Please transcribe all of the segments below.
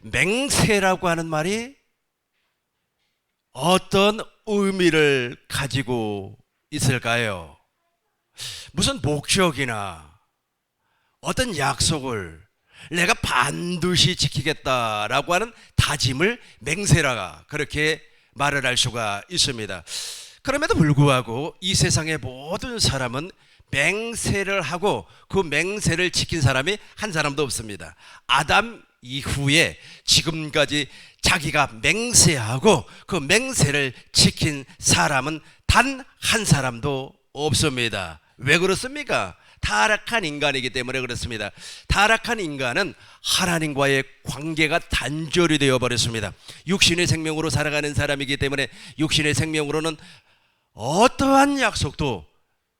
맹세라고 하는 말이 어떤 의미를 가지고 있을까요? 무슨 목적이나 어떤 약속을 내가 반드시 지키겠다라고 하는 다짐을 맹세라가 그렇게 말을 할 수가 있습니다. 그럼에도 불구하고 이 세상의 모든 사람은 맹세를 하고 그 맹세를 지킨 사람이 한 사람도 없습니다. 아담 이후에 지금까지 자기가 맹세하고 그 맹세를 지킨 사람은 단 한 사람도 없습니다. 왜 그렇습니까? 타락한 인간이기 때문에 그렇습니다. 타락한 인간은 하나님과의 관계가 단절이 되어 버렸습니다. 육신의 생명으로 살아가는 사람이기 때문에 육신의 생명으로는 어떠한 약속도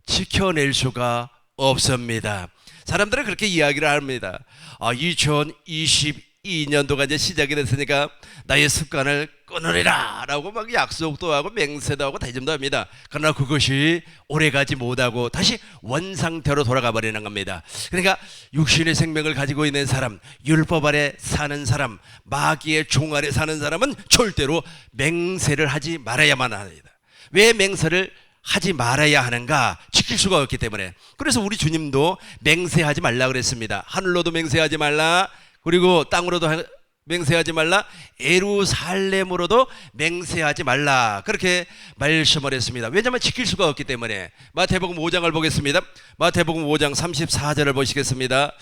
지켜낼 수가 없습니다. 사람들은 그렇게 이야기를 합니다. 2022년도가 이제 시작이 됐으니까 나의 습관을 끊으리라 라고 막 약속도 하고 맹세도 하고 다짐도 합니다. 그러나 그것이 오래가지 못하고 다시 원상태로 돌아가 버리는 겁니다. 그러니까 육신의 생명을 가지고 있는 사람, 율법 아래 사는 사람, 마귀의 종 아래 사는 사람은 절대로 맹세를 하지 말아야만 합니다. 왜 맹세를 하지 말아야 하는가? 지킬 수가 없기 때문에. 그래서 우리 주님도 맹세하지 말라 그랬습니다. 하늘로도 맹세하지 말라, 그리고 땅으로도 맹세하지 말라, 예루살렘으로도 맹세하지 말라, 그렇게 말씀을 했습니다. 왜냐하면 지킬 수가 없기 때문에. 마태복음 5장을 보겠습니다. 마태복음 5장 34절을 보시겠습니다.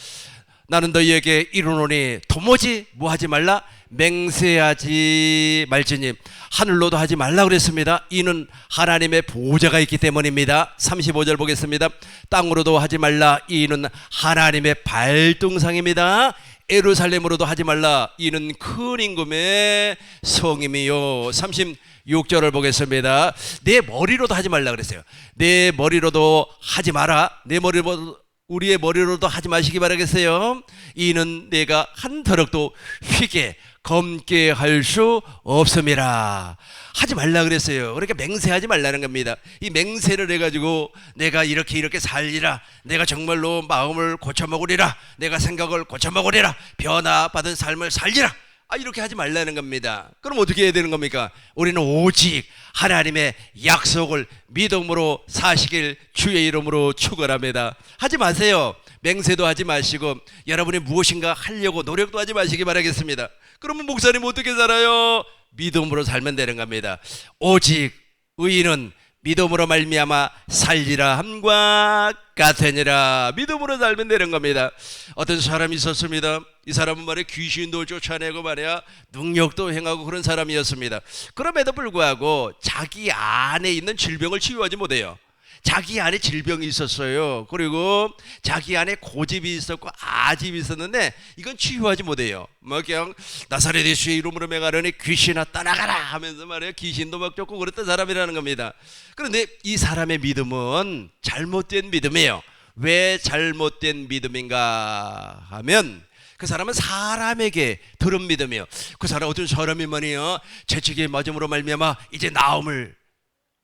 나는 너희에게 이르노니 도무지 뭐 하지 말라? 맹세하지 말지니. 하늘로도 하지 말라 그랬습니다. 이는 하나님의 보호자가 있기 때문입니다. 35절 보겠습니다. 땅으로도 하지 말라. 이는 하나님의 발등상입니다. 예루살렘으로도 하지 말라. 이는 큰 임금의 성임이요. 36절을 보겠습니다. 내 머리로도 하지 말라 그랬어요. 내 머리로도 하지 마라. 내 머리로도, 우리의 머리로도 하지 마시기 바라겠어요. 이는 내가 한 더럭도 휘게 검게 할 수 없음이라. 하지 말라 그랬어요. 그러니까 맹세하지 말라는 겁니다. 이 맹세를 해가지고 내가 이렇게 살리라, 내가 정말로 마음을 고쳐먹으리라, 내가 생각을 고쳐먹으리라, 변화받은 삶을 살리라, 이렇게 하지 말라는 겁니다. 그럼 어떻게 해야 되는 겁니까? 우리는 오직 하나님의 약속을 믿음으로 사시길 주의 이름으로 축원합니다. 하지 마세요. 맹세도 하지 마시고 여러분이 무엇인가 하려고 노력도 하지 마시기 바라겠습니다. 그러면 목사님 어떻게 살아요? 믿음으로 살면 되는 겁니다. 오직 의인은 믿음으로 말미암아 살리라 함과 같으니라. 믿음으로 살면 되는 겁니다. 어떤 사람이 있었습니다. 이 사람은 말이야 귀신도 쫓아내고 말이야 능력도 행하고 그런 사람이었습니다. 그럼에도 불구하고 자기 안에 있는 질병을 치유하지 못해요. 자기 안에 질병이 있었어요. 그리고 자기 안에 고집이 있었고 아집이 있었는데 이건 치유하지 못해요. 뭐 그냥 나사렛 예수의 이름으로 맹하려니 귀신아 떠나가라 하면서 말이야 귀신도 막 쫓고 그랬던 사람이라는 겁니다. 그런데 이 사람의 믿음은 잘못된 믿음이에요. 왜 잘못된 믿음인가 하면 그 사람은 사람에게 들은 믿음이에요. 그 사람 어떤 사람이 말이요 재치기에 맞음으로 말미암아 이제 나음을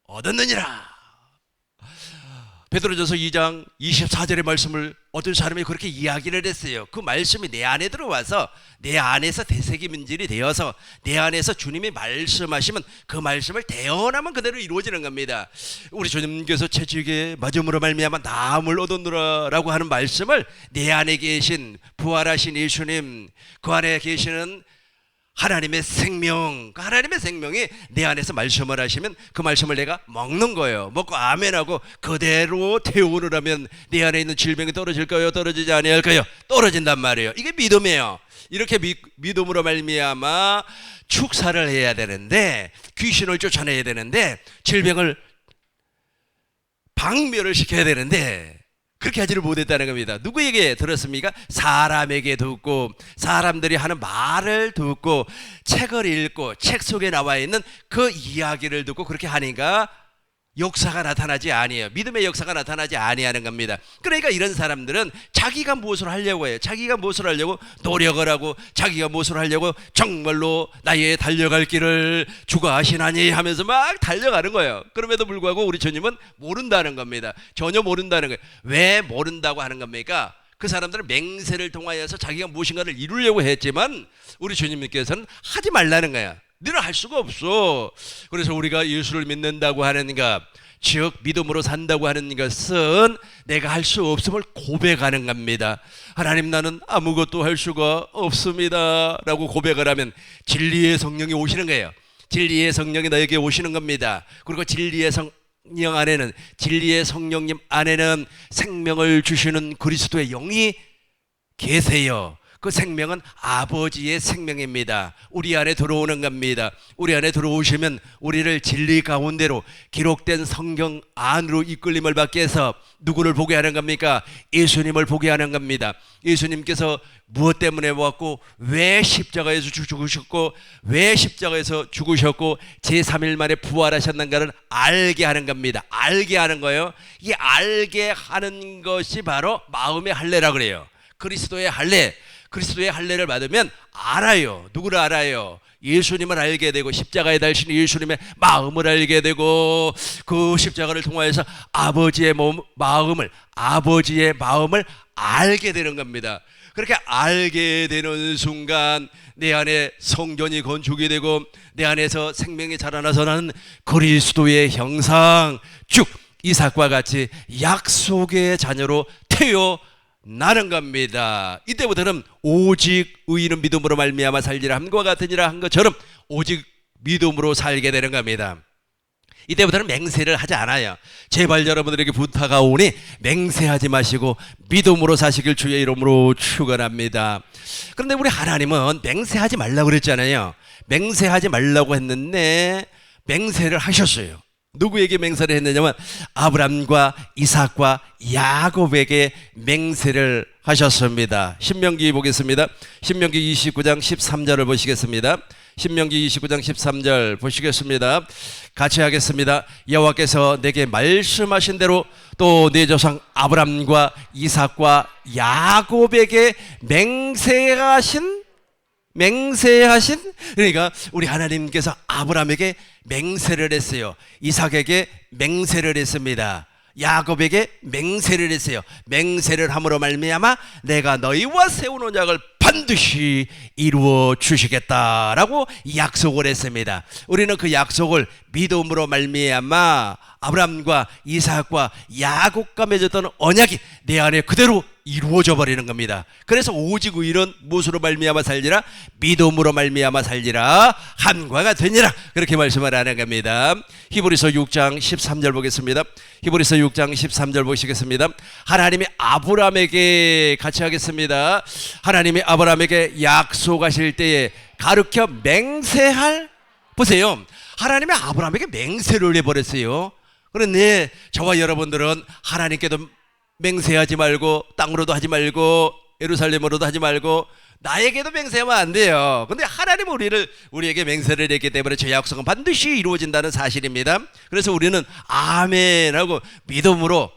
얻었느니라. 베드로전서 2장 24절의 말씀을 어떤 사람이 그렇게 이야기를 했어요. 그 말씀이 내 안에 들어와서 내 안에서 되새김 문질이 되어서 내 안에서 주님이 말씀하시면 그 말씀을 대언하면 그대로 이루어지는 겁니다. 우리 주님께서 채찍에 맞음으로 말미암아 나음을 얻었노라라고 하는 말씀을 내 안에 계신 부활하신 예수님, 그 안에 계시는 하나님의 생명, 그 하나님의 생명이 내 안에서 말씀을 하시면 그 말씀을 내가 먹는 거예요. 먹고 아멘하고 그대로 태우를 하면 내 안에 있는 질병이 떨어질까요? 떨어지지 아니할까요? 떨어진단 말이에요. 이게 믿음이에요. 이렇게 믿음으로 말미암아 축사를 해야 되는데, 귀신을 쫓아내야 되는데, 질병을 박멸을 시켜야 되는데 그렇게 하지를 못했다는 겁니다. 누구에게 들었습니까? 사람에게 듣고, 사람들이 하는 말을 듣고, 책을 읽고 책 속에 나와 있는 그 이야기를 듣고 그렇게 하니까 역사가 나타나지 아니에요. 믿음의 역사가 나타나지 아니하는 겁니다. 그러니까 이런 사람들은 자기가 무엇을 하려고 해요. 자기가 무엇을 하려고 노력을 하고, 자기가 무엇을 하려고 정말로 나의 달려갈 길을 주가 아시나니 하면서 막 달려가는 거예요. 그럼에도 불구하고 우리 주님은 모른다는 겁니다. 전혀 모른다는 거예요. 왜 모른다고 하는 겁니까? 그 사람들은 맹세를 통하여서 자기가 무엇인가를 이루려고 했지만 우리 주님께서는 하지 말라는 거야. 너는 할 수가 없어. 그래서 우리가 예수를 믿는다고 하는 것, 즉 믿음으로 산다고 하는 것은 내가 할 수 없음을 고백하는 겁니다. 하나님, 나는 아무것도 할 수가 없습니다 라고 고백을 하면 진리의 성령이 오시는 거예요. 진리의 성령이 너에게 오시는 겁니다. 그리고 진리의 성령 안에는, 진리의 성령님 안에는 생명을 주시는 그리스도의 영이 계세요. 그 생명은 아버지의 생명입니다. 우리 안에 들어오는 겁니다. 우리 안에 들어오시면 우리를 진리 가운데로 기록된 성경 안으로 이끌림을 받게 해서 누구를 보게 하는 겁니까? 예수님을 보게 하는 겁니다. 예수님께서 무엇 때문에 왔고, 왜 십자가에서 죽으셨고, 왜 십자가에서 죽으셨고 제3일 만에 부활하셨는가를 알게 하는 겁니다. 알게 하는 거예요. 이 알게 하는 것이 바로 마음의 할례라 그래요. 그리스도의 할례. 그리스도의 할례를 받으면 알아요. 누구를 알아요? 예수님을 알게 되고, 십자가에 달리신 예수님의 마음을 알게 되고, 그 십자가를 통하여서 아버지의 마음을 알게 되는 겁니다. 그렇게 알게 되는 순간 내 안에 성전이 건축이 되고 내 안에서 생명이 자라나서 나는 그리스도의 형상, 즉 이삭과 같이 약속의 자녀로 태어 나는 겁니다. 이때부터는 오직 의인은 믿음으로 말미암아 살리라 함과 같으니라 한 것처럼 오직 믿음으로 살게 되는 겁니다. 이때부터는 맹세를 하지 않아요. 제발 여러분들에게 부탁하오니 맹세하지 마시고 믿음으로 사시길 주의 이름으로 축원합니다. 그런데 우리 하나님은 맹세하지 말라고 그랬잖아요. 맹세하지 말라고 했는데 맹세를 하셨어요. 누구에게 맹세를 했느냐면 아브람과 이삭과 야곱에게 맹세를 하셨습니다. 신명기 보겠습니다. 신명기 29장 13절을 보시겠습니다. 신명기 29장 13절 보시겠습니다. 같이 하겠습니다. 여호와께서 내게 말씀하신 대로 또 내 조상 아브람과 이삭과 야곱에게 맹세하신, 그러니까 우리 하나님께서 아브람에게 맹세를 했어요. 이삭에게 맹세를 했습니다. 야곱에게 맹세를 했어요. 맹세를 함으로 말미암아 내가 너희와 세운 언약을 반드시 이루어 주시겠다라고 약속을 했습니다. 우리는 그 약속을 믿음으로 말미암아 아브람과 이삭과 야곱과 맺었던 언약이 내 안에 그대로 이루어져 버리는 겁니다. 그래서 오직 의인은 무엇으로 말미암아 살리라? 믿음으로 말미암아 살리라 함과 같으니라, 그렇게 말씀을 하는 겁니다. 히브리서 6장 13절 보겠습니다. 히브리서 6장 13절 보시겠습니다. 하나님이 아브람에게, 같이 하겠습니다. 하나님이 아브람에게 약속하실 때에 가르쳐 맹세할, 보세요, 하나님이 아브람에게 맹세를 해버렸어요. 그런데 저와 여러분들은 하나님께도 맹세하지 말고, 땅으로도 하지 말고, 예루살렘으로도 하지 말고, 나에게도 맹세하면 안 돼요. 근데 하나님은 우리에게 맹세를 했기 때문에 저 약속은 반드시 이루어진다는 사실입니다. 그래서 우리는 아멘하고 믿음으로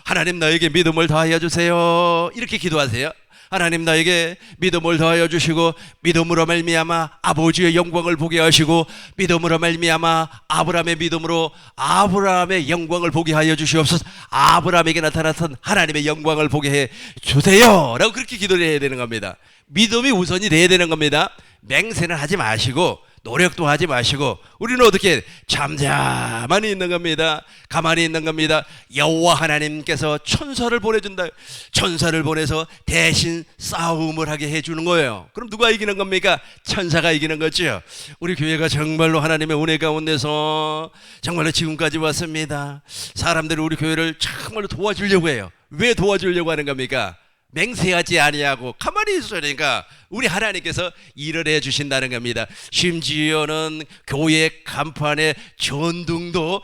하나님 나에게 믿음을 더하여 주세요, 이렇게 기도하세요. 하나님 나에게 믿음을 더하여 주시고 믿음으로 말미암아 아버지의 영광을 보게 하시고 믿음으로 말미암아 아브라함의 믿음으로 아브라함의 영광을 보게 하여 주시옵소서. 아브라함에게 나타났던 하나님의 영광을 보게 해 주세요 라고 그렇게 기도를 해야 되는 겁니다. 믿음이 우선이 돼야 되는 겁니다. 맹세는 하지 마시고 노력도 하지 마시고 우리는 어떻게 잠잠하니 있는 겁니다. 가만히 있는 겁니다. 여호와 하나님께서 천사를 보내준다. 천사를 보내서 대신 싸움을 하게 해주는 거예요. 그럼 누가 이기는 겁니까? 천사가 이기는 거죠. 우리 교회가 정말로 하나님의 은혜 가운데서 정말로 지금까지 왔습니다. 사람들이 우리 교회를 정말로 도와주려고 해요. 왜 도와주려고 하는 겁니까? 맹세하지 아니하고 가만히 있으니까 우리 하나님께서 일을 해주신다는 겁니다. 심지어는 교회 간판에 전등도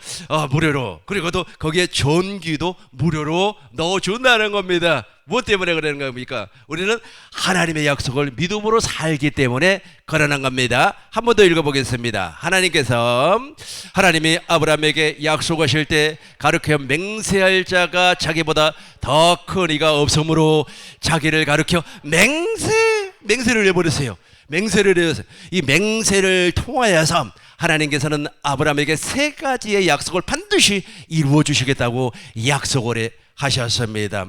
무료로, 그리고 또 거기에 전기도 무료로 넣어준다는 겁니다. 무엇 때문에 그러는 겁니까? 우리는 하나님의 약속을 믿음으로 살기 때문에 그러는 겁니다. 한 번 더 읽어보겠습니다. 하나님이 아브라함에게 약속하실 때 가르쳐 맹세할 자가 자기보다 더 큰 이가 없으므로 자기를 가르쳐 맹세를 해버렸어요. 맹세를 해서 이 맹세를 통하여서 하나님께서는 아브라함에게 세 가지의 약속을 반드시 이루어 주시겠다고 약속을 하셨습니다.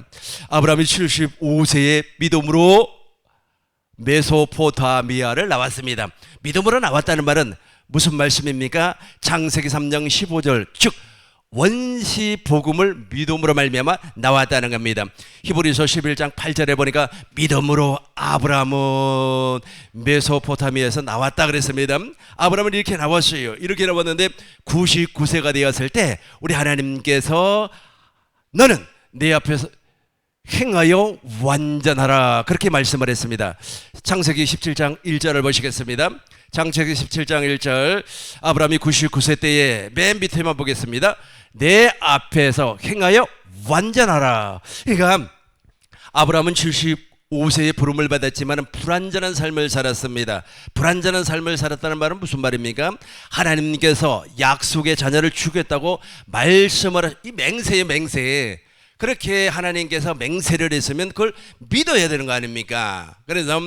아브라함이 75세의 믿음으로 메소포타미아를 나왔습니다. 믿음으로 나왔다는 말은 무슨 말씀입니까? 창세기 3장 15절, 즉 원시 복음을 믿음으로 말미암아 나왔다는 겁니다. 히브리서 11장 8절에 보니까 믿음으로 아브라함은 메소포타미아에서 나왔다 그랬습니다. 아브라함은 이렇게 나왔어요. 이렇게 나왔는데 99세가 되었을 때 우리 하나님께서 너는 내 앞에서 행하여 완전하라, 그렇게 말씀을 했습니다. 창세기 17장 1절을 보시겠습니다. 창세기 17장 1절, 아브라함이 99세 때에 맨 밑에만 보겠습니다. 내 앞에서 행하여 완전하라. 그러니까 아브라함은 75세의 부름을 받았지만 불완전한 삶을 살았습니다. 불완전한 삶을 살았다는 말은 무슨 말입니까? 하나님께서 약속의 자녀를 주겠다고 말씀을, 이 맹세예요, 맹세. 그렇게 하나님께서 맹세를 했으면 그걸 믿어야 되는 거 아닙니까? 그래서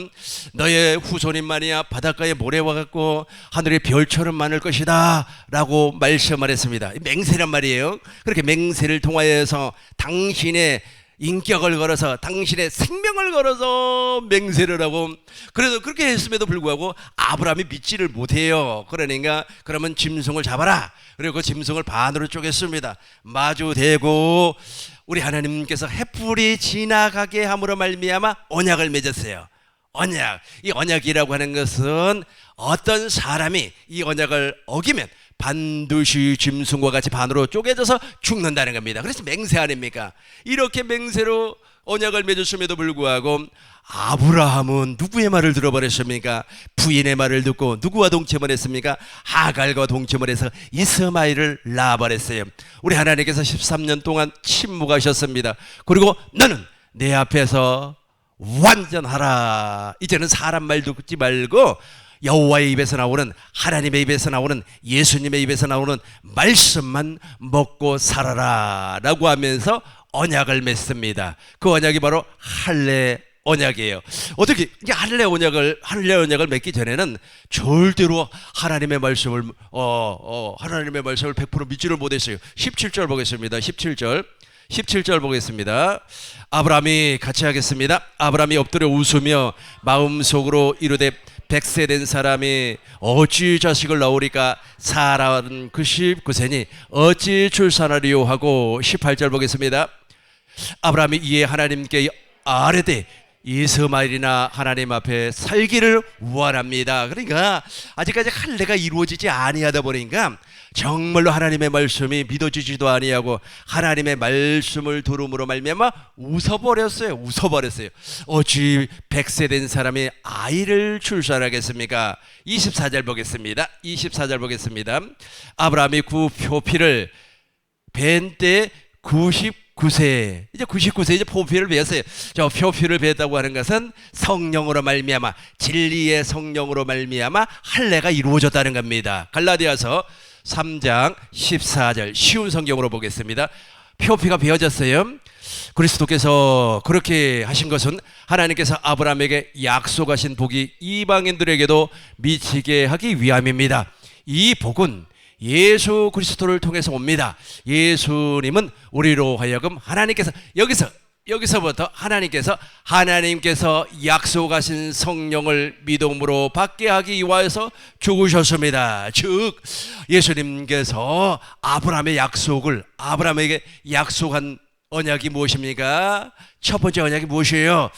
너의 후손인만이야 바닷가의 모래와 같고 하늘의 별처럼 많을 것이다 라고 말씀을 했습니다. 맹세란 말이에요. 그렇게 맹세를 통하여서 당신의 인격을 걸어서 당신의 생명을 걸어서 맹세를 하고, 그래서 그렇게 했음에도 불구하고 아브라함이 믿지를 못해요. 그러니까 그러면 짐승을 잡아라. 그리고 그 짐승을 반으로 쪼갰습니다. 마주 대고 우리 하나님께서 햇불이 지나가게 함으로 말미암아 언약을 맺었어요. 언약. 이 언약이라고 하는 것은 어떤 사람이 이 언약을 어기면 반드시 짐승과 같이 반으로 쪼개져서 죽는다는 겁니다. 그래서 맹세 아닙니까? 이렇게 맹세로 언약을 맺었음에도 불구하고 아브라함은 누구의 말을 들어버렸습니까? 부인의 말을 듣고 누구와 동침을 했습니까? 하갈과 동침을 해서 이스마엘을 낳아버렸어요. 우리 하나님께서 13년 동안 침묵하셨습니다. 그리고 너는 내 앞에서 완전하라. 이제는 사람 말 듣지 말고 여호와의 입에서 나오는, 하나님의 입에서 나오는, 예수님의 입에서 나오는 말씀만 먹고 살아라 라고 하면서 언약을 맺습니다. 그 언약이 바로 할례 언약이에요. 어떻게 할례 언약을 맺기 전에는 절대로 하나님의 말씀을 100% 믿지를 못했어요. 17절 보겠습니다. 17절 보겠습니다. 아브라함이 같이 하겠습니다. 아브라함이 엎드려 웃으며 마음속으로 이르되 100세 된 사람이 어찌 자식을 낳으리까? 사라는 99세니 어찌 출산하리요 하고 18절 보겠습니다. 아브라함이 이에 하나님께 아뢰되 이스마엘이나 하나님 앞에 살기를 원합니다. 그러니까 아직까지 할례가 이루어지지 아니하다 보니까 정말로 하나님의 말씀이 믿어지지도 아니하고 하나님의 말씀을 들음으로 말미암아 웃어버렸어요. 어찌 100세 된 사람이 아이를 출산하겠습니까? 24절 보겠습니다. 아브라함이 그 표피를 벤 때 99세, 이제 99세 이제 표피를 베었어요. 저 표피를 베었다고 하는 것은 성령으로 말미암아, 진리의 성령으로 말미암아 할례가 이루어졌다는 겁니다. 갈라디아서 3장 14절 쉬운 성경으로 보겠습니다. 표피가 베어졌어요. 그리스도께서 그렇게 하신 것은 하나님께서 아브라함에게 약속하신 복이 이방인들에게도 미치게 하기 위함입니다. 이 복은 예수 그리스도를 통해서 옵니다. 예수님은 우리로 하여금 하나님께서 여기서부터 하나님께서 약속하신 성령을 믿음으로 받게 하기 위하여서 죽으셨습니다. 즉 예수님께서 아브라함에게 약속한 언약이 무엇입니까? 첫 번째 언약이 무엇이에요?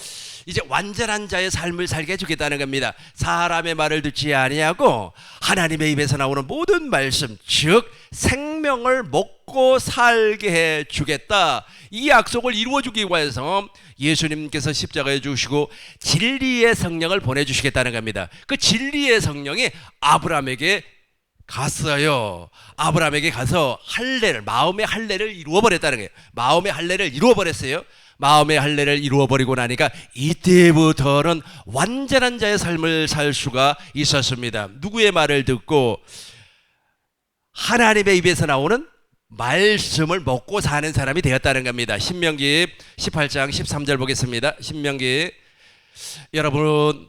이제 완전한 자의 삶을 살게 해주겠다는 겁니다. 사람의 말을 듣지 아니하고 하나님의 입에서 나오는 모든 말씀, 즉 생명을 먹고 살게 해주겠다. 이 약속을 이루어주기 위해서 예수님께서 십자가에 죽으시고 진리의 성령을 보내주시겠다는 겁니다. 그 진리의 성령이 아브라함에게 갔어요. 아브라함에게 가서 마음의 할례를 이루어버렸다는 거예요. 마음의 할례를 이루어버렸어요. 마음의 할례를 이루어버리고 나니까 이때부터는 완전한 자의 삶을 살 수가 있었습니다. 누구의 말을 듣고 하나님의 입에서 나오는 말씀을 먹고 사는 사람이 되었다는 겁니다. 신명기 18장 13절 보겠습니다. 신명기, 여러분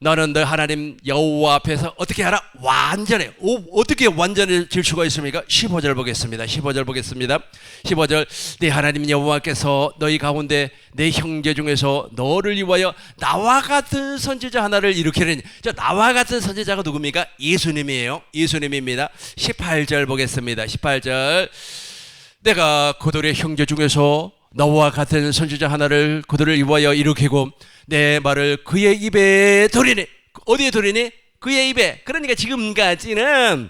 너는 너 하나님 여호와 앞에서 어떻게 하라? 완전해. 어떻게 완전해질 수가 있습니까? 15절 보겠습니다. 15절 보겠습니다. 15절 네 하나님 여호와께서 너희 가운데 내 형제 중에서 너를 위하여 나와 같은 선지자 하나를 일으키려니. 저 나와 같은 선지자가 누굽니까? 예수님이에요. 예수님입니다. 18절 보겠습니다. 18절 내가 그들의 형제 중에서 너와 같은 선지자 하나를 그들을 위하여 일으키고 내 말을 그의 입에 두리니. 어디에 두리니? 그의 입에. 그러니까 지금까지는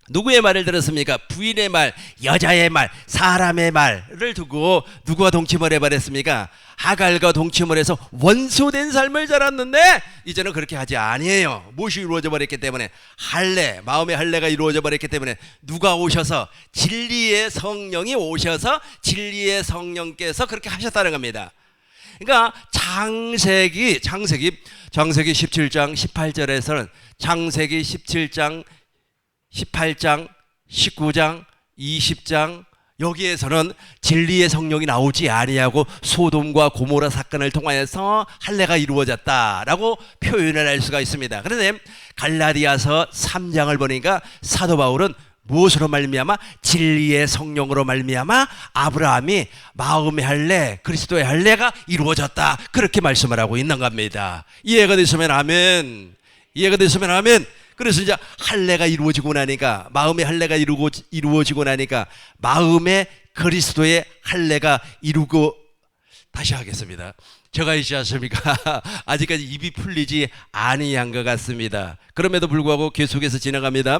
누구의 말을 들었습니까? 부인의 말, 여자의 말, 사람의 말을 두고 누구와 동침을 해버렸습니까? 하갈과 동침을 해서 원수된 삶을 살았는데 이제는 그렇게 하지 아니에요. 무엇이 이루어져 버렸기 때문에 할례, 마음의 할례가 이루어져 버렸기 때문에 누가 오셔서 진리의 성령이 오셔서 진리의 성령께서 그렇게 하셨다는 겁니다. 그러니까 창세기 17장 18절에서는 창세기 17장 18장 19장 20장 여기에서는 진리의 성령이 나오지 아니하고 소돔과 고모라 사건을 통하여서 할례가 이루어졌다라고 표현을 할 수가 있습니다. 그런데 갈라디아서 3장을 보니까 사도 바울은 무엇으로 말미암아? 진리의 성령으로 말미암아 아브라함이 마음의 할례, 그리스도의 할례가 이루어졌다, 그렇게 말씀을 하고 있는 겁니다. 이해가 됐으면 아멘. 이해가 됐으면 아멘. 그래서 이제 할례가 이루어지고 나니까, 마음의 할례가 이루어지고 나니까 마음의 그리스도의 할례가 이루고. 다시 하겠습니다. 제가 있지 않습니까? 아직까지 입이 풀리지 아니한 것 같습니다. 그럼에도 불구하고 계속해서 지나갑니다.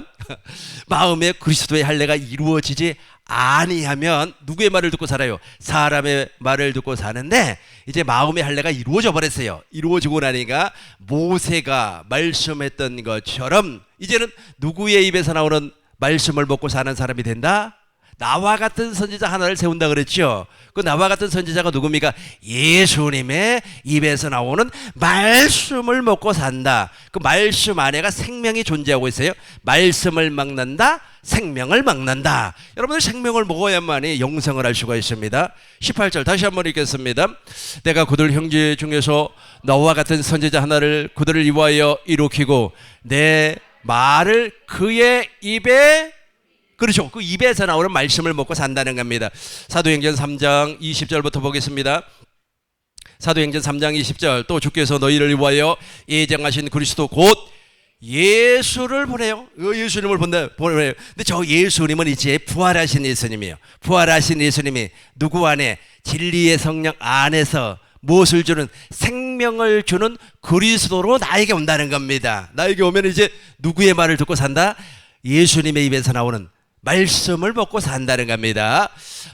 마음의 그리스도의 할례가 이루어지지 아니하면 누구의 말을 듣고 살아요? 사람의 말을 듣고 사는데 이제 마음의 할례가 이루어져 버렸어요. 이루어지고 나니까 모세가 말씀했던 것처럼 이제는 누구의 입에서 나오는 말씀을 먹고 사는 사람이 된다? 나와 같은 선지자 하나를 세운다 그랬죠. 그 나와 같은 선지자가 누굽니까? 예수님의 입에서 나오는 말씀을 먹고 산다. 그 말씀 안에가 생명이 존재하고 있어요. 말씀을 먹는다, 생명을 먹는다. 여러분들 생명을 먹어야만이 영생을 할 수가 있습니다. 18절 다시 한번 읽겠습니다. 내가 그들 형제 중에서 너와 같은 선지자 하나를 그들을 위하여 일으키고 내 말을 그의 입에, 그렇죠, 그 입에서 나오는 말씀을 먹고 산다는 겁니다. 사도행전 3장 20절부터 보겠습니다. 사도행전 3장 20절 또 주께서 너희를 위하여 예정하신 그리스도 곧 예수를 보내요. 예수님을 보내요. 근데 저 예수님은 이제 부활하신 예수님이에요. 부활하신 예수님이 누구 안에? 진리의 성령 안에서 무엇을 주는? 생명을 주는 그리스도로 나에게 온다는 겁니다. 나에게 오면 이제 누구의 말을 듣고 산다? 예수님의 입에서 나오는 말씀을 먹고 산다는 겁니다.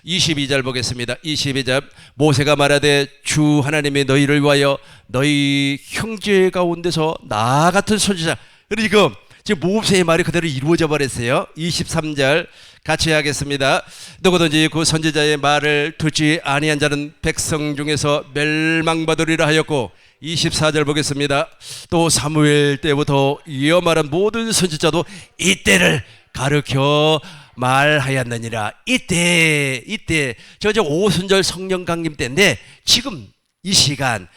22절 보겠습니다. 22절 모세가 말하되 주 하나님이 너희를 위하여 너희 형제 가운데서 나 같은 선지자. 그러니까 지금 모세의 말이 그대로 이루어져 버렸어요. 23절 같이 하겠습니다. 누구든지 그 선지자의 말을 듣지 아니한 자는 백성 중에서 멸망받으리라 하였고, 24절 보겠습니다. 또 사무엘 때부터 이어 말한 모든 선지자도 이때를 가르쳐 말하였느니라. 이때 저 오순절 성령 강림 때인데 지금 이 시간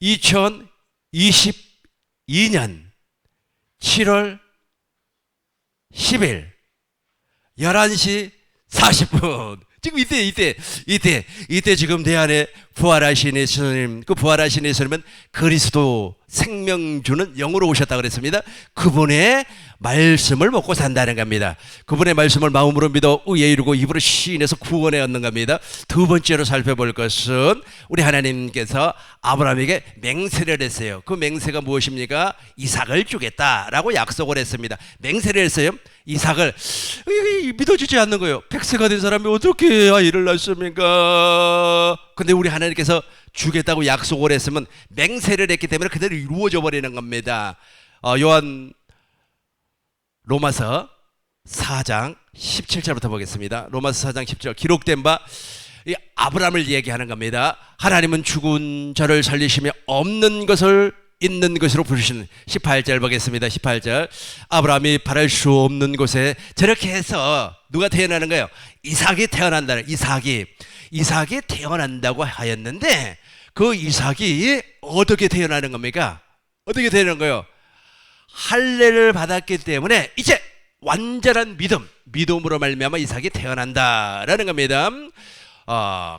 2022년 7월 10일 11시 40분 지금 이때 지금 내 안에 부활하신 예수님, 그 부활하신 예수님은 그리스도 생명 주는 영으로 오셨다 그랬습니다. 그분의 말씀을 먹고 산다는 겁니다. 그분의 말씀을 마음으로 믿어 의에 이르고 입으로 시인해서 구원에 얻는 겁니다. 두 번째로 살펴볼 것은 우리 하나님께서 아브라함에게 맹세를 했어요. 그 맹세가 무엇입니까? 이삭을 주겠다라고 약속을 했습니다. 맹세를 했어요. 이삭을 믿어주지 않는 거예요. 100세가 된 사람이 어떻게 아이를 낳습니까? 근데 우리 하나님께서 주겠다고 약속을 했으면 맹세를 했기 때문에 그대로 이루어져 버리는 겁니다. 요한 로마서 4장 17절부터 보겠습니다. 로마서 4장 10절 기록된 바 이 아브라함을 얘기하는 겁니다. 하나님은 죽은 자를 살리시며 없는 것을 있는 것으로 부르시는. 18절 보겠습니다. 18절 아브라함이 바랄 수 없는 곳에 저렇게 해서 누가 태어나는 거예요? 이삭이 태어난다는. 이삭이 태어난다고 하였는데 그 이삭이 어떻게 태어나는 겁니까? 어떻게 되는 거예요? 할례를 받았기 때문에 이제 완전한 믿음으로 말미암아 이삭이 태어난다라는 겁니다.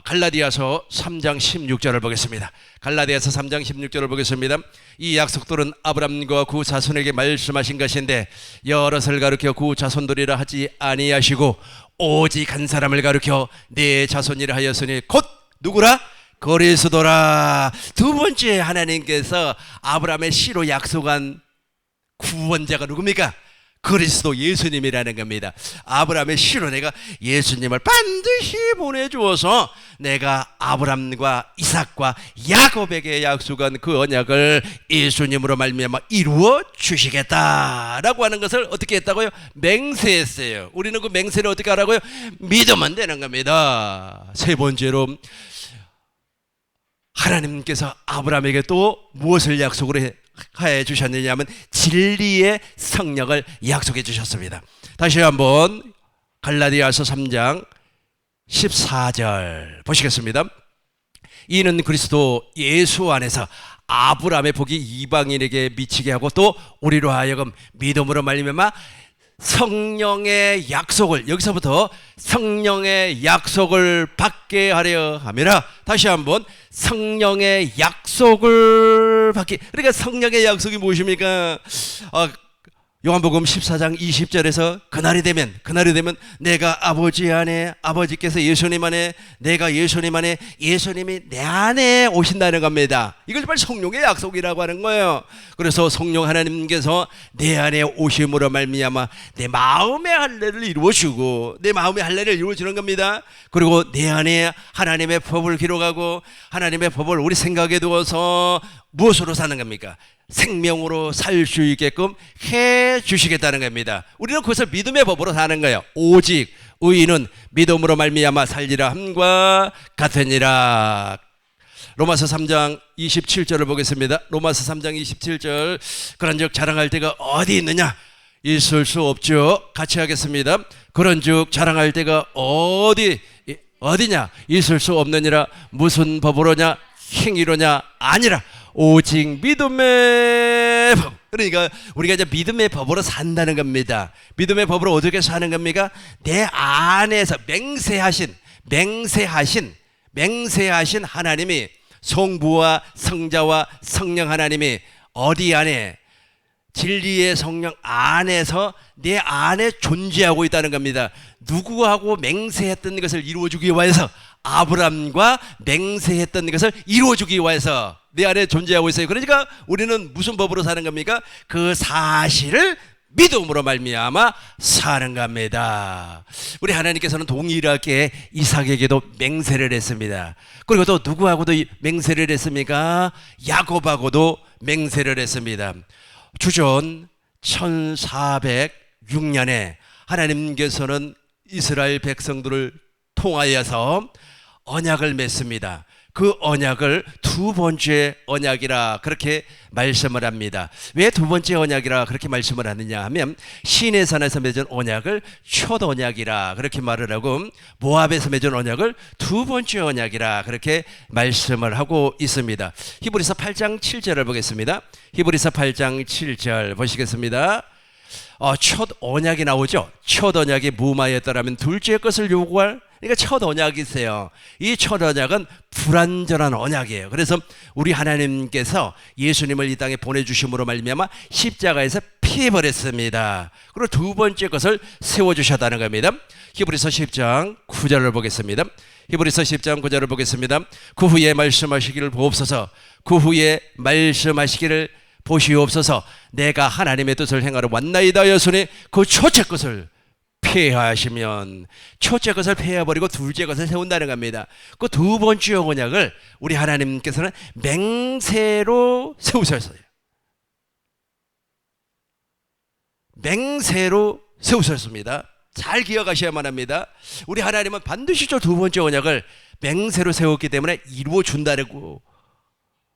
갈라디아서 3장 16절을 보겠습니다. 갈라디아서 3장 16절을 보겠습니다. 이 약속들은 아브람과 그 자손에게 말씀하신 것인데 여럿을 가르쳐 그 자손들이라 하지 아니하시고 오직 한 사람을 가르쳐 네 자손이라 하였으니 곧 누구라? 그리스도라. 두 번째 하나님께서 아브라함의 씨로 약속한 구원자가 누굽니까? 그리스도 예수님이라는 겁니다. 아브라함의 씨로 내가 예수님을 반드시 보내주어서 내가 아브라함과 이삭과 야곱에게 약속한 그 언약을 예수님으로 말미암아 이루어 주시겠다라고 하는 것을 어떻게 했다고요? 맹세했어요. 우리는 그 맹세를 어떻게 하라고요? 믿으면 되는 겁니다. 세 번째로 하나님께서 아브라함에게 또 무엇을 약속을 해 주셨느냐면 진리의 성령을 약속해 주셨습니다. 다시 한번 갈라디아서 3장 14절 보시겠습니다. 이는 그리스도 예수 안에서 아브라함의 복이 이방인에게 미치게 하고 또 우리로 하여금 믿음으로 말미암아 성령의 약속을, 여기서부터 성령의 약속을 받게 하려 함이라. 다시 한번 성령의 약속을 받기. 그러니까 성령의 약속이 무엇입니까? 요한복음 14장 20절에서 그날이 되면 내가 아버지 안에, 아버지께서 예수님 안에, 내가 예수님 안에, 예수님이 내 안에 오신다는 겁니다. 이걸 정말 성령의 약속이라고 하는 거예요. 그래서 성령 하나님께서 내 안에 오심으로 말미암아 내 마음의 할례를 이루어주고, 내 마음의 할례를 이루어주는 겁니다. 그리고 내 안에 하나님의 법을 기록하고 하나님의 법을 우리 생각에 두어서 무엇으로 사는 겁니까? 생명으로 살 수 있게끔 해 주시겠다는 겁니다. 우리는 그것을 믿음의 법으로 사는 거예요. 오직 의인은 믿음으로 말미암아 살리라 함과 같으니라. 로마서 3장 27절을 보겠습니다. 로마서 3장 27절. 그런즉 자랑할 때가 어디 있느냐? 있을 수 없죠. 같이 하겠습니다. 그런즉 자랑할 때가 어디냐? 있을 수 없느니라. 무슨 법으로냐? 행위로냐? 아니라 오직 믿음의 법. 그러니까 우리가 이제 믿음의 법으로 산다는 겁니다. 믿음의 법으로 어떻게 사는 겁니까? 내 안에서 맹세하신 하나님이, 성부와 성자와 성령 하나님이 어디 안에, 진리의 성령 안에서 내 안에 존재하고 있다는 겁니다. 누구하고 맹세했던 것을 이루어주기 위해서, 아브람과 맹세했던 것을 이루어주기 위해서 내 안에 존재하고 있어요. 그러니까 우리는 무슨 법으로 사는 겁니까? 그 사실을 믿음으로 말미암아 사는 겁니다. 우리 하나님께서는 동일하게 이삭에게도 맹세를 했습니다. 그리고 또 누구하고도 맹세를 했습니까? 야곱하고도 맹세를 했습니다. 주전 1406년에 하나님께서는 이스라엘 백성들을 통하여서 언약을 맺습니다. 그 언약을 두 번째 언약이라 그렇게 말씀을 합니다. 왜 두 번째 언약이라 그렇게 말씀을 하느냐 하면, 시내산에서 맺은 언약을 첫 언약이라 그렇게 말을 하고, 모압에서 맺은 언약을 두 번째 언약이라 그렇게 말씀을 하고 있습니다. 히브리서 8장 7절을 보겠습니다. 히브리서 8장 7절 보시겠습니다. 첫 언약이 나오죠. 첫 언약이 무마였더라면 둘째 것을 요구할, 그러니까 첫 언약이세요. 이 첫 언약은 불완전한 언약이에요. 그래서 우리 하나님께서 예수님을 이 땅에 보내주심으로 말미암아 십자가에서 피해버렸습니다. 그리고 두 번째 것을 세워주셨다는 겁니다. 히브리서 10장 9절을 보겠습니다. 히브리서 10장 9절을 보겠습니다. 그 후에 말씀하시기를 보옵소서. 그 후에 말씀하시기를 보시옵소서. 내가 하나님의 뜻을 행하러 왔나이다 하였으니 그 첫째 것을 폐하시면, 첫째 것을 폐해버리고 둘째 것을 세운다는 겁니다. 그 두 번째 언약을 우리 하나님께서는 맹세로 세우셨어요. 맹세로 세우셨습니다. 잘 기억하셔야만 합니다. 우리 하나님은 반드시 저 두 번째 언약을 맹세로 세웠기 때문에 이루어 준다고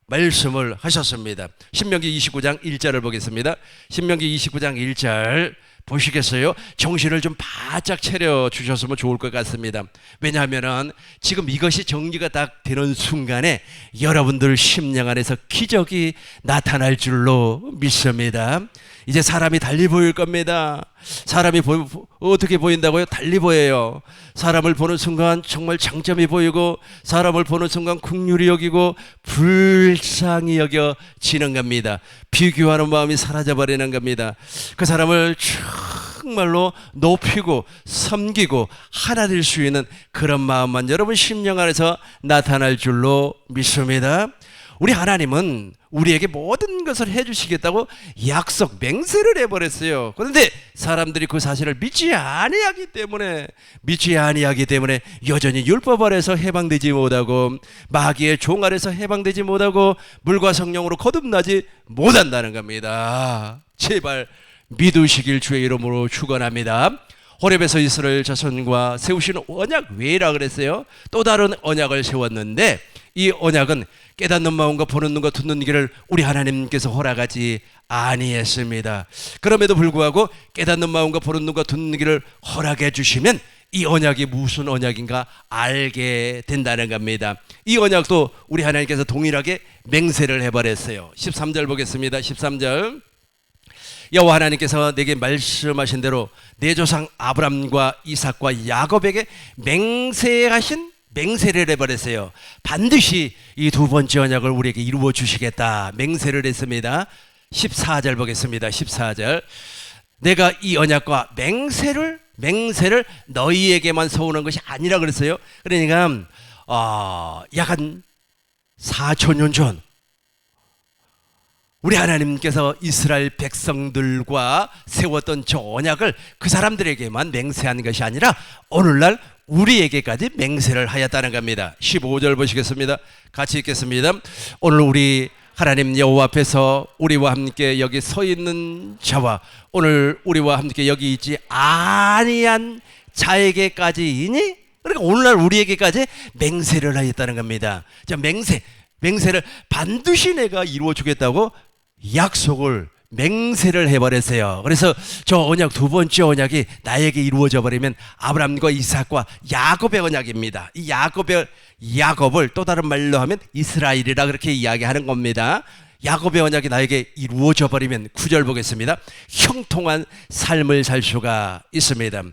말씀을 하셨습니다. 신명기 29장 1절을 보겠습니다. 신명기 29장 1절 보시겠어요? 정신을 좀 바짝 차려 주셨으면 좋을 것 같습니다. 왜냐하면은 지금 이것이 정리가 딱 되는 순간에 여러분들 심령 안에서 기적이 나타날 줄로 믿습니다. 이제 사람이 달리 보일 겁니다. 사람이 어떻게 보인다고요? 달리 보여요. 사람을 보는 순간 정말 장점이 보이고, 사람을 보는 순간 긍휼히 여기고 불쌍히 여겨지는 겁니다. 비교하는 마음이 사라져버리는 겁니다. 그 사람을 정말로 높이고 섬기고 하나 될 수 있는 그런 마음만 여러분 심령 안에서 나타날 줄로 믿습니다. 우리 하나님은 우리에게 모든 것을 해주시겠다고 약속 맹세를 해버렸어요. 그런데 사람들이 그 사실을 믿지 아니하기 때문에 여전히 율법 아래서 해방되지 못하고, 마귀의 종 아래서 해방되지 못하고, 물과 성령으로 거듭나지 못한다는 겁니다. 제발 믿으시길 주의 이름으로 축원합니다. 호렙에서 이스라엘 자손과 세우시는 언약 외라 그랬어요. 또 다른 언약을 세웠는데, 이 언약은 깨닫는 마음과 보는 눈과 듣는 귀를 우리 하나님께서 허락하지 아니했습니다. 그럼에도 불구하고 깨닫는 마음과 보는 눈과 듣는 귀를 허락해 주시면 이 언약이 무슨 언약인가 알게 된다는 겁니다. 이 언약도 우리 하나님께서 동일하게 맹세를 해버렸어요. 13절 보겠습니다. 13절. 여호와 하나님께서 내게 말씀하신 대로 내 조상 아브람과 이삭과 야곱에게 맹세를 해버렸어요. 반드시 이 두 번째 언약을 우리에게 이루어 주시겠다 맹세를 했습니다. 14절 보겠습니다. 14절. 내가 이 언약과 맹세를 너희에게만 서운한 것이 아니라 그랬어요. 그러니까 약 한 4,000년 전 우리 하나님께서 이스라엘 백성들과 세웠던 저 언약을 그 사람들에게만 맹세한 것이 아니라 오늘날 우리에게까지 맹세를 하였다는 겁니다. 15절 보시겠습니다. 같이 읽겠습니다. 오늘 우리 하나님 여호와 앞에서 우리와 함께 여기 서 있는 자와 오늘 우리와 함께 여기 있지 아니한 자에게까지이니, 그러니까 오늘날 우리에게까지 맹세를 하였다는 겁니다. 자, 맹세를 반드시 내가 이루어 주겠다고 약속을 맹세를 해버렸어요. 그래서 저 언약, 두 번째 언약이 나에게 이루어져 버리면 아브람과 이삭과 야곱의 언약입니다. 이 야곱을 또 다른 말로 하면 이스라엘이라 그렇게 이야기하는 겁니다. 야곱의 언약이 나에게 이루어져 버리면 9절 보겠습니다. 형통한 삶을 살 수가 있습니다.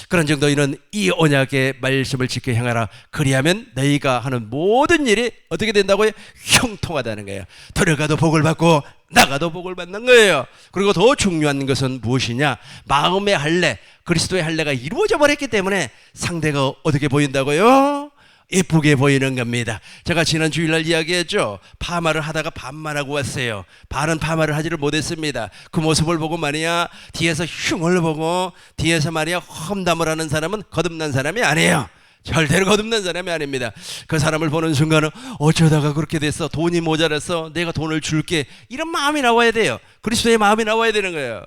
그런즉 너희는 이 언약의 말씀을 지켜 행하라. 그리하면 너희가 하는 모든 일이 어떻게 된다고요? 형통하다는 거예요. 들어가도 복을 받고 나가도 복을 받는 거예요. 그리고 더 중요한 것은 무엇이냐? 마음의 할례, 그리스도의 할례가 이루어져 버렸기 때문에 상대가 어떻게 보인다고요? 예쁘게 보이는 겁니다. 제가 지난 주일날 이야기했죠. 파마를 하다가 반말하고 왔어요. 반은 파마를 하지를 못했습니다. 그 모습을 보고 말이야, 뒤에서 흉을 보고 뒤에서 말이야 험담을 하는 사람은 거듭난 사람이 아니에요. 절대로 거듭난 사람이 아닙니다. 그 사람을 보는 순간은 어쩌다가 그렇게 됐어, 돈이 모자랐어, 내가 돈을 줄게, 이런 마음이 나와야 돼요. 그리스도의 마음이 나와야 되는 거예요.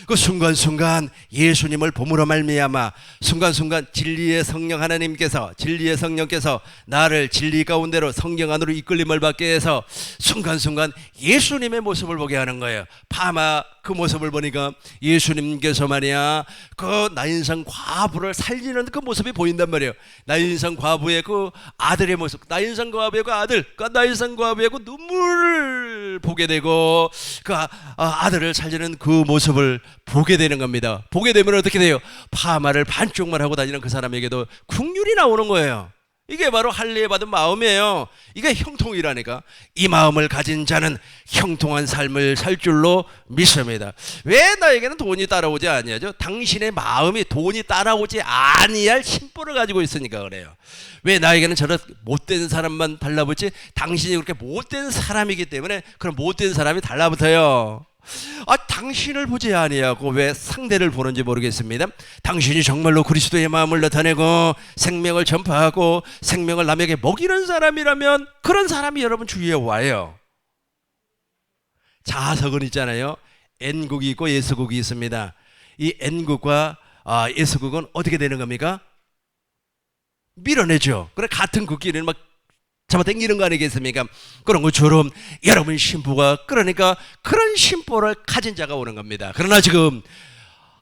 그 순간순간 예수님을 봄으로 말미암아 순간순간 진리의 성령께서 나를 진리 가운데로 성령 안으로 이끌림을 받게 해서 순간순간 예수님의 모습을 보게 하는 거예요. 파마 그 모습을 보니까 예수님께서 말이야 그 나인성 과부를 살리는 그 모습이 보인단 말이에요. 나인성 과부의 그 아들의 모습, 나인성 과부의 그 아들, 그 나인성 과부의 그 눈물을 보게 되고 그 아들을 살리는 그 모습을 보게 되는 겁니다. 보게 되면 어떻게 돼요? 파마를 반쪽만 하고 다니는 그 사람에게도 긍휼이 나오는 거예요. 이게 바로 할례 받은 마음이에요. 이게 형통이라니까. 이 마음을 가진 자는 형통한 삶을 살 줄로 믿습니다. 왜 나에게는 돈이 따라오지 아니하죠? 당신의 마음이 돈이 따라오지 아니할 심보를 가지고 있으니까 그래요. 왜 나에게는 저런 못된 사람만 달라붙지? 당신이 그렇게 못된 사람이기 때문에 그런 못된 사람이 달라붙어요. 당신을 보지 아니하고 왜 상대를 보는지 모르겠습니다. 당신이 정말로 그리스도의 마음을 나타내고 생명을 전파하고 생명을 남에게 먹이는 사람이라면 그런 사람이 여러분 주위에 와요. 자석은 있잖아요. N국이 있고 S국이 있습니다. 이 N국과 S국은 어떻게 되는 겁니까? 밀어내죠. 그래 같은 국끼리는 막 잡아당기는 거 아니겠습니까? 그런 것처럼 여러분 심보가, 그러니까 그런 심보를 가진 자가 오는 겁니다. 그러나 지금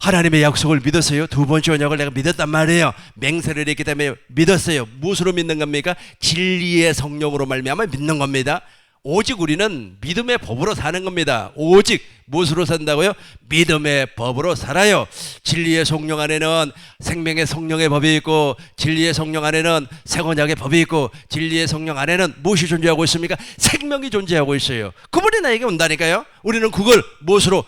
하나님의 약속을 믿었어요. 두 번째 언약을 내가 믿었단 말이에요. 맹세를 했기 때문에 믿었어요. 무엇으로 믿는 겁니까? 진리의 성령으로 말미암아 믿는 겁니다. 오직 우리는 믿음의 법으로 사는 겁니다. 오직 무엇으로 산다고요? 믿음의 법으로 살아요. 진리의 성령 안에는 생명의 성령의 법이 있고, 진리의 성령 안에는 새 언약의 법이 있고, 진리의 성령 안에는 무엇이 존재하고 있습니까? 생명이 존재하고 있어요. 그분이 나에게 온다니까요. 우리는 그걸 무엇으로?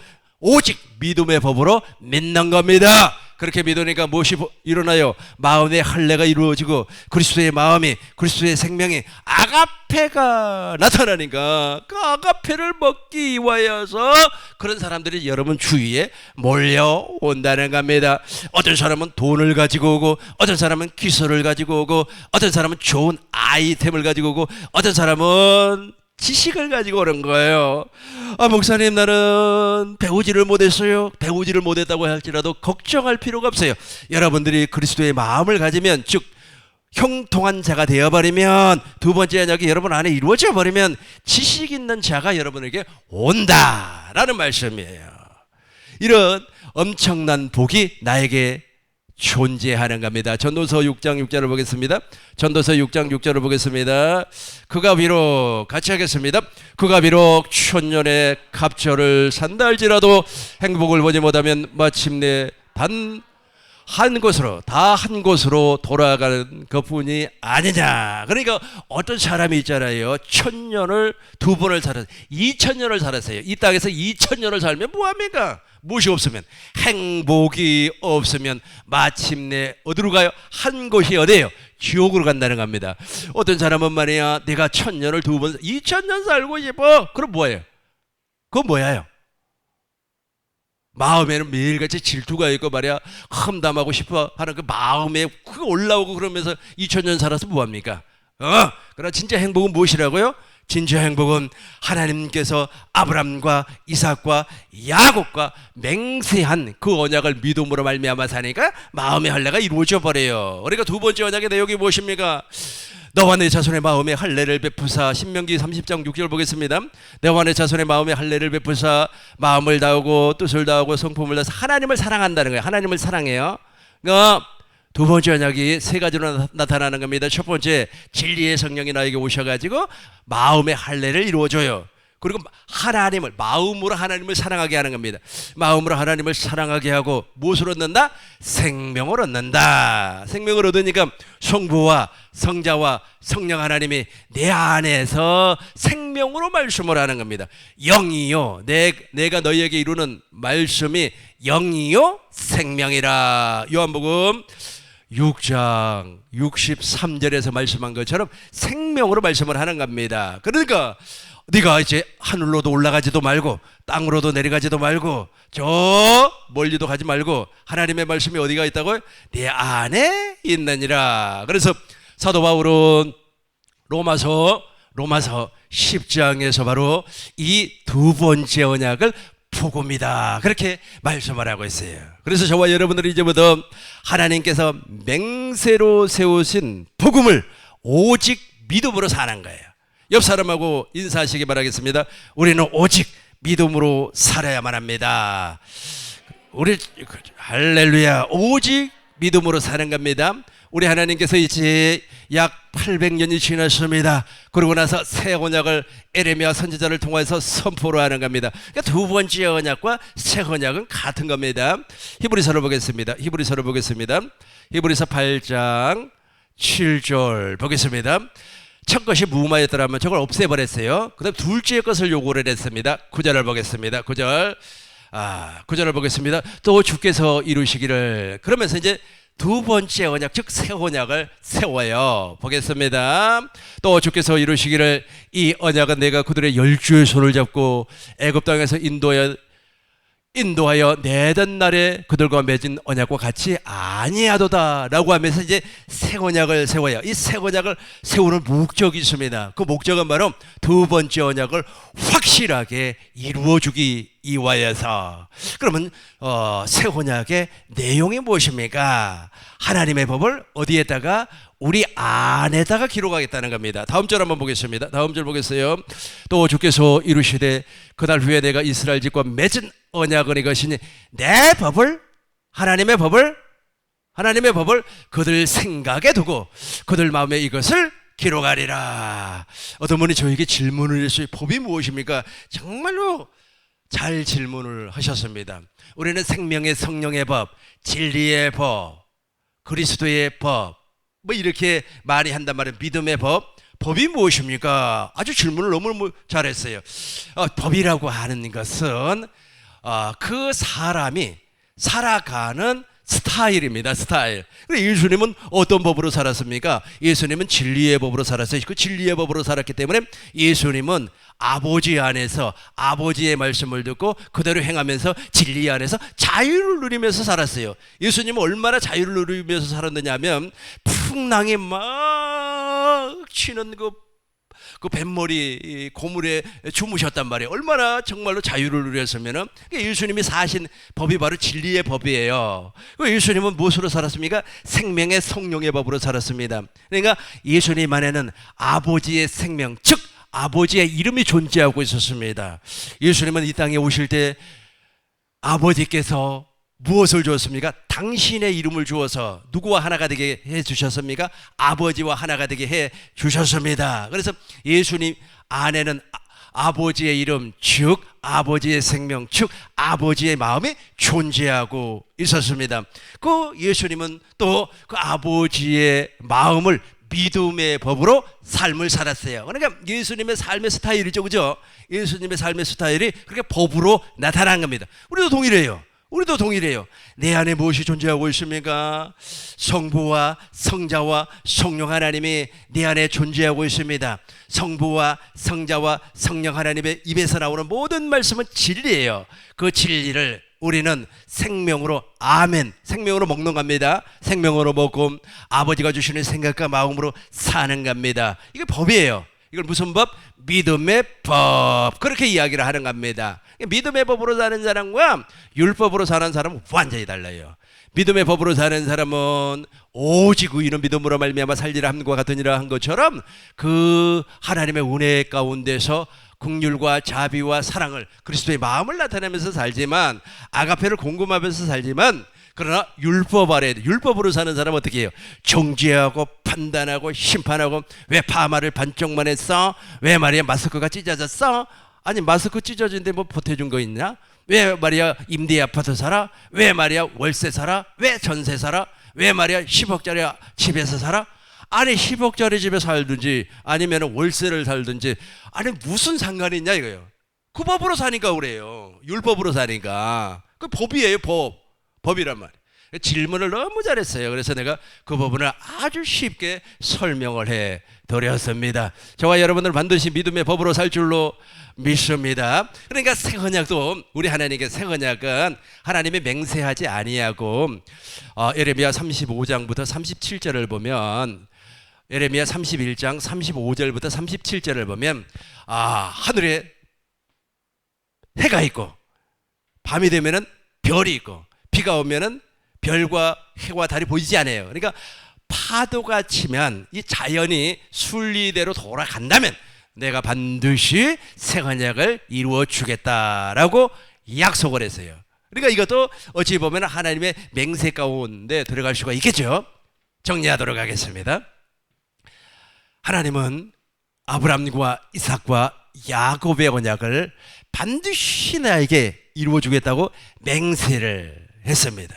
오직 믿음의 법으로 믿는 겁니다. 그렇게 믿으니까 무엇이 일어나요? 마음의 할례가 이루어지고 그리스도의 마음이, 그리스도의 생명이 아가페가 나타나니까 그 아가페를 먹기 위하여서 그런 사람들이 여러분 주위에 몰려온다는 겁니다. 어떤 사람은 돈을 가지고 오고, 어떤 사람은 기술을 가지고 오고, 어떤 사람은 좋은 아이템을 가지고 오고, 어떤 사람은 지식을 가지고 오는 거예요. 아, 목사님, 나는 배우지를 못했어요. 배우지를 못했다고 할지라도 걱정할 필요가 없어요. 여러분들이 그리스도의 마음을 가지면, 즉 형통한 자가 되어버리면, 두 번째 언약이 여러분 안에 이루어져 버리면 지식 있는 자가 여러분에게 온다라는 말씀이에요. 이런 엄청난 복이 나에게 존재하는 겁니다. 전도서 6장 6절을 보겠습니다. 전도서 6장 6절을 보겠습니다. 그가 비록, 같이 하겠습니다. 그가 비록 천년의 갑절을 산다 할지라도 행복을 보지 못하면 마침내 단 한 곳으로 돌아가는 것뿐이 아니냐. 그러니까 어떤 사람이 있잖아요. 1000년을 두 번을 살았어요. 2000년을 살았어요. 이 땅에서 2000년을 살면 뭐합니까? 무엇이 없으면, 행복이 없으면 마침내 어디로 가요? 한 곳이 어디예요? 지옥으로 간다는 겁니다. 어떤 사람은 말이야, 내가 1000년을 두 번, 2000년 살고 싶어. 그럼 뭐예요? 그건 뭐예요? 마음에는 매일같이 질투가 있고 말이야, 험담하고 싶어 하는 그 마음에 그게 올라오고, 그러면서 2000년 살아서 뭐합니까? 그러나 진짜 행복은 무엇이라고요? 진짜 행복은 하나님께서 아브람과 이삭과 야곱과 맹세한 그 언약을 믿음으로 말미암아 사니까 마음의 할례가 이루어져 버려요. 그러니까 두 번째 언약의 내용이 무엇입니까? 너와 내 자손의 마음에 할례를 베푸사. 신명기 30장 6절 보겠습니다. 너와 내 자손의 마음에 할례를 베푸사 마음을 다하고 뜻을 다하고 성품을 다해서 하나님을 사랑한다는 거예요. 하나님을 사랑해요. 그러니까 두 번째 언약이 세 가지로 나타나는 겁니다. 첫 번째, 진리의 성령이 나에게 오셔가지고 마음의 할례를 이루어줘요. 그리고 하나님을, 마음으로 하나님을 사랑하게 하는 겁니다. 마음으로 하나님을 사랑하게 하고 무엇을 얻는다? 생명을 얻는다. 생명을 얻으니까 성부와 성자와 성령 하나님이 내 안에서 생명으로 말씀을 하는 겁니다. 영이요, 내가 너희에게 이루는 말씀이 영이요 생명이라. 요한복음 6장 63절에서 말씀한 것처럼 생명으로 말씀을 하는 겁니다. 그러니까 네가 이제 하늘로도 올라가지도 말고 땅으로도 내려가지도 말고 저 멀리도 가지 말고 하나님의 말씀이 어디가 있다고요? 네 안에 있느니라. 그래서 사도 바울은 로마서 10장에서 바로 이 두 번째 언약을 복음이다, 그렇게 말씀을 하고 있어요. 그래서 저와 여러분들이 이제부터 하나님께서 맹세로 세우신 복음을 오직 믿음으로 사는 거예요. 옆 사람하고 인사하시기 바라겠습니다. 우리는 오직 믿음으로 살아야만 합니다. 우리 할렐루야, 오직 믿음으로 사는 겁니다. 우리 하나님께서 이제 약 800년이 지났습니다. 그러고 나서 새 언약을 에레미야 선지자를 통해서 선포로 하는 겁니다. 그러니까 두 번째 언약과 새 언약은 같은 겁니다. 히브리서를 보겠습니다. 히브리서 8장 7절 보겠습니다. 첫 것이 무마였더라면 저걸 없애버렸어요. 그 다음 둘째 것을 요구를 했습니다. 9절을 보겠습니다. 9절을 보겠습니다. 또 주께서 이루시기를. 그러면서 이제 두 번째 언약, 즉 새 언약을 세워요. 보겠습니다. 또 주께서 이루시기를 이 언약은 내가 그들의 열주의 손을 잡고 애굽 땅에서 인도하여 내던 날에 그들과 맺은 언약과 같이 아니하도다 라고 하면서 이제 새 언약을 세워요. 이 새 언약을 세우는 목적이 있습니다. 그 목적은 바로 두 번째 언약을 확실하게 이루어주기 위하여서. 그러면 새 언약의 내용이 무엇입니까? 하나님의 법을 어디에다가? 우리 안에다가 기록하겠다는 겁니다. 다음 절 한번 보겠습니다. 다음 절 보겠어요. 또 주께서 이루시되 그날 후에 내가 이스라엘 집과 맺은 언약은 이것이니 내 법을 하나님의 법을 그들 생각에 두고 그들 마음에 이것을 기록하리라. 어떤 분이 저에게 질문을 했어요. 법이 무엇입니까? 정말로 잘 질문을 하셨습니다. 우리는 생명의 성령의 법, 진리의 법, 그리스도의 법, 뭐 이렇게 많이 한단 말이에요. 믿음의 법. 법이 무엇입니까? 아주 질문을 너무 잘했어요. 법이라고 하는 것은 그 사람이 살아가는 스타일입니다. 스타일. 예수님은 어떤 법으로 살았습니까? 예수님은 진리의 법으로 살았어요. 그 진리의 법으로 살았기 때문에 예수님은 아버지 안에서 아버지의 말씀을 듣고 그대로 행하면서 진리 안에서 자유를 누리면서 살았어요. 예수님은 얼마나 자유를 누리면서 살았느냐 하면 풍랑이 막 치는 그 뱃머리 고물에 주무셨단 말이에요. 얼마나 정말로 자유를 누렸으면은 예수님이 사신 법이 바로 진리의 법이에요. 예수님은 무엇으로 살았습니까? 생명의 성령의 법으로 살았습니다. 그러니까 예수님 안에는 아버지의 생명, 즉 아버지의 이름이 존재하고 있었습니다. 예수님은 이 땅에 오실 때 아버지께서 무엇을 주었습니까? 당신의 이름을 주어서 누구와 하나가 되게 해 주셨습니까? 아버지와 하나가 되게 해 주셨습니다. 그래서 예수님 안에는 아버지의 이름, 즉 아버지의 생명, 즉 아버지의 마음이 존재하고 있었습니다. 그 예수님은 또 그 아버지의 마음을 믿음의 법으로 삶을 살았어요. 그러니까 예수님의 삶의 스타일이죠, 그죠? 예수님의 삶의 스타일이 그렇게 법으로 나타난 겁니다. 우리도 동일해요. 내 안에 무엇이 존재하고 있습니까? 성부와 성자와 성령 하나님이 내 안에 존재하고 있습니다. 성부와 성자와 성령 하나님의 입에서 나오는 모든 말씀은 진리예요. 그 진리를 우리는 생명으로, 아멘, 생명으로 먹는 겁니다. 생명으로 먹고 아버지가 주시는 생각과 마음으로 사는 겁니다. 이게 법이에요. 이걸 무슨 법? 믿음의 법. 그렇게 이야기를 하는 겁니다. 믿음의 법으로 사는 사람과 율법으로 사는 사람은 완전히 달라요. 믿음의 법으로 사는 사람은 오직 의인은 믿음으로 말미암아 살리라 함과 같으니라 한 것처럼 그 하나님의 은혜 가운데서 긍휼과 자비와 사랑을, 그리스도의 마음을 나타내면서 살지만, 아가페를 공급하면서 살지만, 그러나 율법 아래, 율법으로 사는 사람은 어떻게 해요? 정죄하고 판단하고 심판하고, 왜 파마를 반쪽만 했어? 왜 말이야 마스크가 찢어졌어? 아니 마스크 찢어진데 뭐 보태준 거 있냐? 왜 말이야 임대 아파트 살아? 왜 말이야 월세 살아? 왜 전세 살아? 왜 말이야 10억짜리 집에서 살아? 아니 10억짜리 집에 살든지 아니면 월세를 살든지, 아니 무슨 상관이 있냐 이거예요. 그 법으로 사니까 그래요. 율법으로 사니까. 그 법이에요. 법이란 말이에요. 질문을 너무 잘했어요. 그래서 내가 그 부분을 아주 쉽게 설명을 해 드렸습니다. 저와 여러분들 반드시 믿음의 법으로 살 줄로 믿습니다. 그러니까 새 언약도, 우리 하나님께 새 언약은 하나님이 맹세하지 아니하고, 예레미야 35장부터 37절을 보면, 예레미야 31장 35절부터 37절을 보면, 하늘에 해가 있고 밤이 되면은 별이 있고 비가 오면은 별과 해와 달이 보이지 않아요. 그러니까 파도가 치면 이 자연이 순리대로 돌아간다면 내가 반드시 새 언약을 이루어 주겠다라고 약속을 했어요. 그러니까 이것도 어찌 보면 하나님의 맹세 가운데 들어갈 수가 있겠죠. 정리하도록 하겠습니다. 하나님은 아브라함과 이삭과 야곱의 언약을 반드시 나에게 이루어 주겠다고 맹세를 했습니다.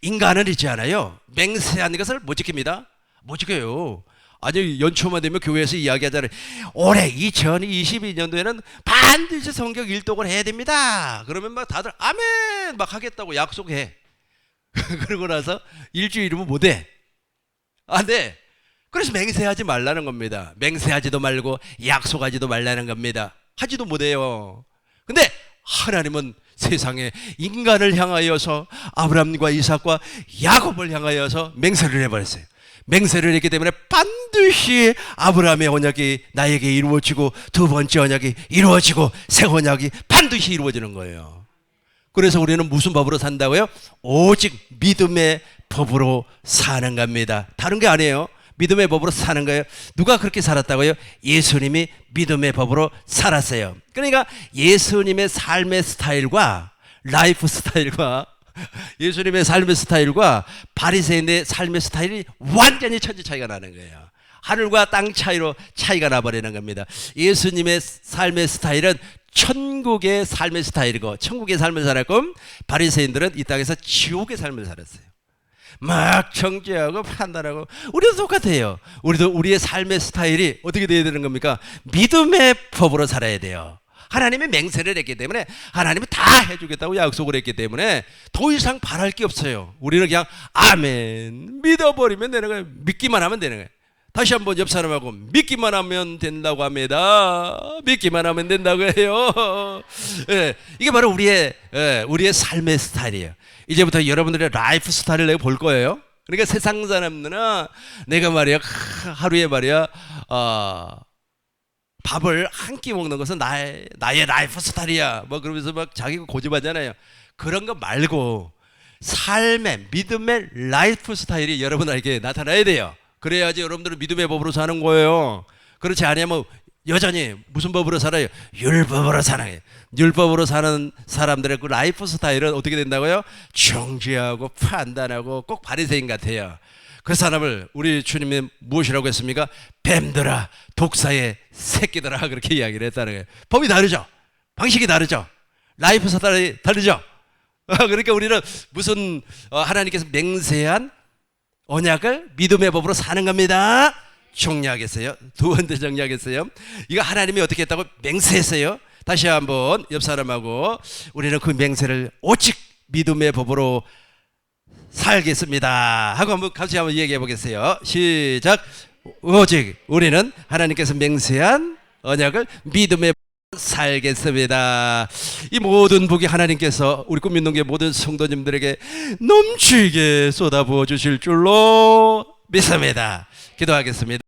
인간은 있지 않아요. 맹세한 것을 못 지킵니다. 못 지켜요. 아니 연초만 되면 교회에서 이야기하잖아요. 올해 2022년도에는 반드시 성경 일독을 해야 됩니다. 그러면 막 다들 아멘 막 하겠다고 약속해. 그러고 나서 일주일이면 못해. 네. 그래서 맹세하지 말라는 겁니다. 맹세하지도 말고 약속하지도 말라는 겁니다. 하지도 못해요. 근데 하나님은 세상에 인간을 향하여서 아브라함과 이삭과 야곱을 향하여서 맹세를 해버렸어요. 맹세를 했기 때문에 반드시 아브라함의 언약이 나에게 이루어지고, 두 번째 언약이 이루어지고, 새 언약이 반드시 이루어지는 거예요. 그래서 우리는 무슨 법으로 산다고요? 오직 믿음의 법으로 사는 겁니다. 다른 게 아니에요. 믿음의 법으로 사는 거예요. 누가 그렇게 살았다고요? 예수님이 믿음의 법으로 살았어요. 그러니까 예수님의 삶의 스타일과 라이프 스타일과 예수님의 삶의 스타일과 바리새인의 삶의 스타일이 완전히 천지 차이가 나는 거예요. 하늘과 땅 차이로 차이가 나버리는 겁니다. 예수님의 삶의 스타일은 천국의 삶의 스타일이고 천국의 삶을 살았고 바리새인들은 이 땅에서 지옥의 삶을 살았어요. 막 정죄하고 판단하고 우리도 똑같아요. 우리도 우리의 삶의 스타일이 어떻게 돼야 되는 겁니까? 믿음의 법으로 살아야 돼요. 하나님이 맹세를 했기 때문에 하나님이 다 해주겠다고 약속을 했기 때문에 더 이상 바랄 게 없어요. 우리는 그냥 아멘 믿어버리면 되는 거예요. 믿기만 하면 되는 거예요. 다시 한번 옆 사람하고 믿기만 하면 된다고 합니다. 믿기만 하면 된다고 해요. 예, 이게 바로 우리의 삶의 스타일이에요. 이제부터 여러분들의 라이프 스타일을 내가 볼 거예요. 그러니까 세상 사람들은 내가 말이야 하루에 말이야 밥을 한 끼 먹는 것은 나의 라이프 스타일이야. 뭐 그러면서 막 자기가 고집하잖아요. 그런 거 말고 삶의 믿음의 라이프 스타일이 여러분에게 나타나야 돼요. 그래야지 여러분들은 믿음의 법으로 사는 거예요. 그렇지 않으면 여전히 무슨 법으로 살아요? 율법으로 살아요. 율법으로 사는 사람들의 그 라이프 스타일은 어떻게 된다고요? 정죄하고 판단하고 꼭 바리새인 같아요. 그 사람을 우리 주님이 무엇이라고 했습니까? 뱀들아, 독사의 새끼들아, 그렇게 이야기를 했다는 거예요. 법이 다르죠? 방식이 다르죠? 라이프 스타일이 다르죠? 그러니까 우리는 무슨 하나님께서 맹세한 언약을 믿음의 법으로 사는 겁니다. 정리하겠어요. 두 번째 정리하겠어요. 이거 하나님이 어떻게 했다고 맹세했어요. 다시 한번 옆 사람하고 우리는 그 맹세를 오직 믿음의 법으로 살겠습니다 하고 한번 같이 한번 얘기해 보겠어요. 시작. 오직 우리는 하나님께서 맹세한 언약을 믿음의 살겠습니다. 이 모든 복이 하나님께서 우리 꿈민동교회 모든 성도님들에게 넘치게 쏟아부어 주실 줄로 믿습니다. 기도하겠습니다.